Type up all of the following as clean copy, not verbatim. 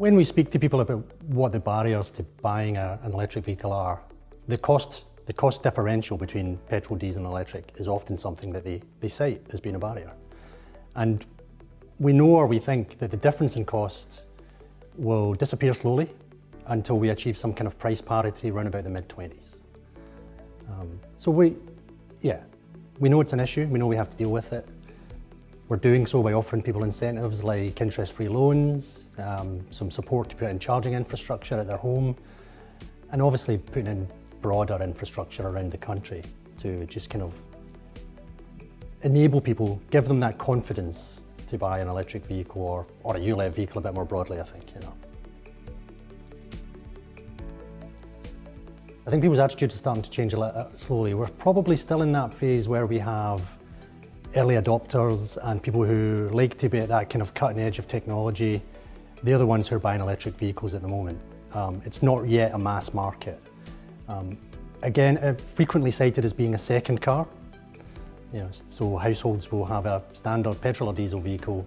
When we speak to people about what the barriers to buying an electric vehicle are, the cost differential between petrol, diesel and electric is often something that they cite as being a barrier. And we know, or we think, that the difference in cost will disappear slowly until we achieve some kind of price parity around about the mid-20s. So we know it's an issue, we know we have to deal with it. We're doing so by offering people incentives like interest-free loans, some support to put in charging infrastructure at their home, and obviously putting in broader infrastructure around the country to just kind of enable people, give them that confidence to buy an electric vehicle or a ULEV vehicle a bit more broadly, I think, you know. I think people's attitudes are starting to change a little slowly. We're probably still in that phase where we have early adopters and people who like to be at that kind of cutting edge of technology. They're the ones who are buying electric vehicles at the moment. It's not yet a mass market. Again, frequently cited as being a second car. You know, so households will have a standard petrol or diesel vehicle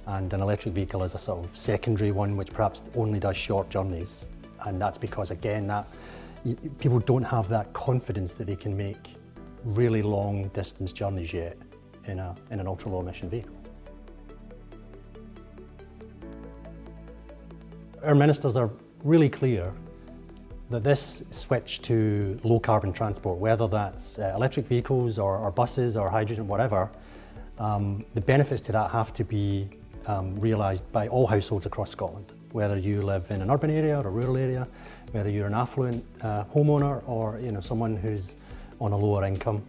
and an electric vehicle as a sort of secondary one which perhaps only does short journeys. And that's because, again, that people don't have that confidence that they can make really long distance journeys yet in an ultra low emission vehicle. Our ministers are really clear that this switch to low carbon transport, whether that's electric vehicles or buses or hydrogen, whatever, the benefits to that have to be realised by all households across Scotland, whether you live in an urban area or a rural area, whether you're an affluent homeowner or someone who's on a lower income.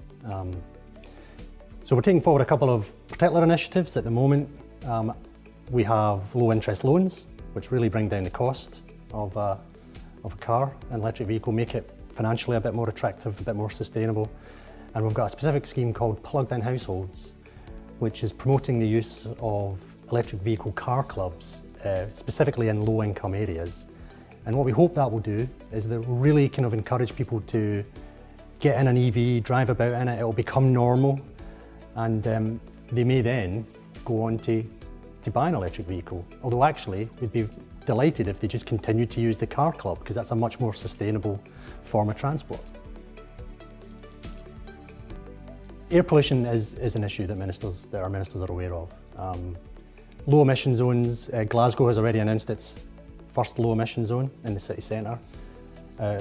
So we're taking forward a couple of particular initiatives at the moment. We have low interest loans, which really bring down the cost of a car, an electric vehicle, make it financially a bit more attractive, a bit more sustainable. And we've got a specific scheme called Plugged-in Households, which is promoting the use of electric vehicle car clubs, specifically in low income areas. And what we hope that will do is that will really kind of encourage people to get in an EV, drive about in it, it will become normal. And they may then go on to buy an electric vehicle. Although actually, we'd be delighted if they just continued to use the car club, because that's a much more sustainable form of transport. Air pollution is an issue that our ministers are aware of. Low emission zones, Glasgow has already announced its first low emission zone in the city centre.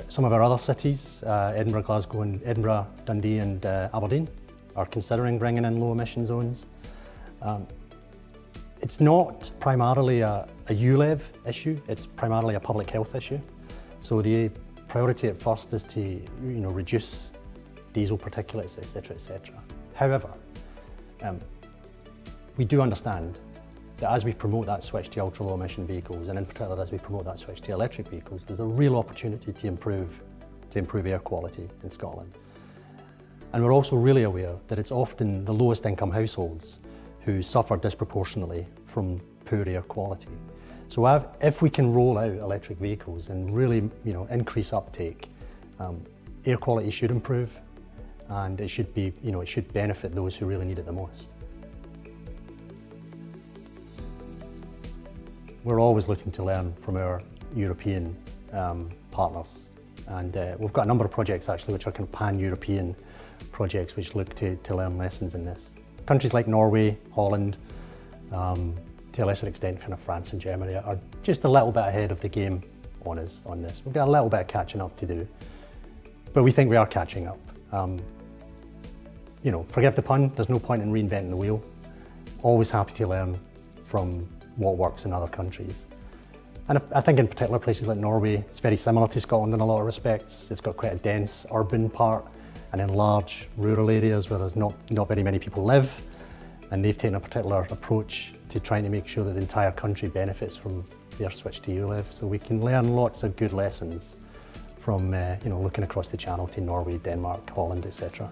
Some of our other cities, Edinburgh, Glasgow, and Edinburgh, Dundee and Aberdeen, are considering bringing in low emission zones. It's not primarily a ULEV issue, it's primarily a public health issue. So the priority at first is to reduce diesel particulates, etc., etc. However, we do understand that as we promote that switch to ultra low emission vehicles, and in particular as we promote that switch to electric vehicles, there's a real opportunity to improve air quality in Scotland. And we're also really aware that it's often the lowest income households who suffer disproportionately from poor air quality. So if we can roll out electric vehicles and really increase uptake, air quality should improve, and it should be it should benefit those who really need it the most. We're always looking to learn from our European partners, and we've got a number of projects actually which are kind of pan-European projects which look to learn lessons in this. Countries like Norway, Holland, to a lesser extent kind of France and Germany are just a little bit ahead of the game on us on this. We've got a little bit of catching up to do, but we think we are catching up. Forgive the pun, there's no point in reinventing the wheel. Always happy to learn from what works in other countries. And I think in particular places like Norway, it's very similar to Scotland in a lot of respects. It's got quite a dense urban part, and in large rural areas where there's not very many people live, and they've taken a particular approach to trying to make sure that the entire country benefits from their switch to ULEV. So we can learn lots of good lessons from looking across the channel to Norway, Denmark, Holland, etc.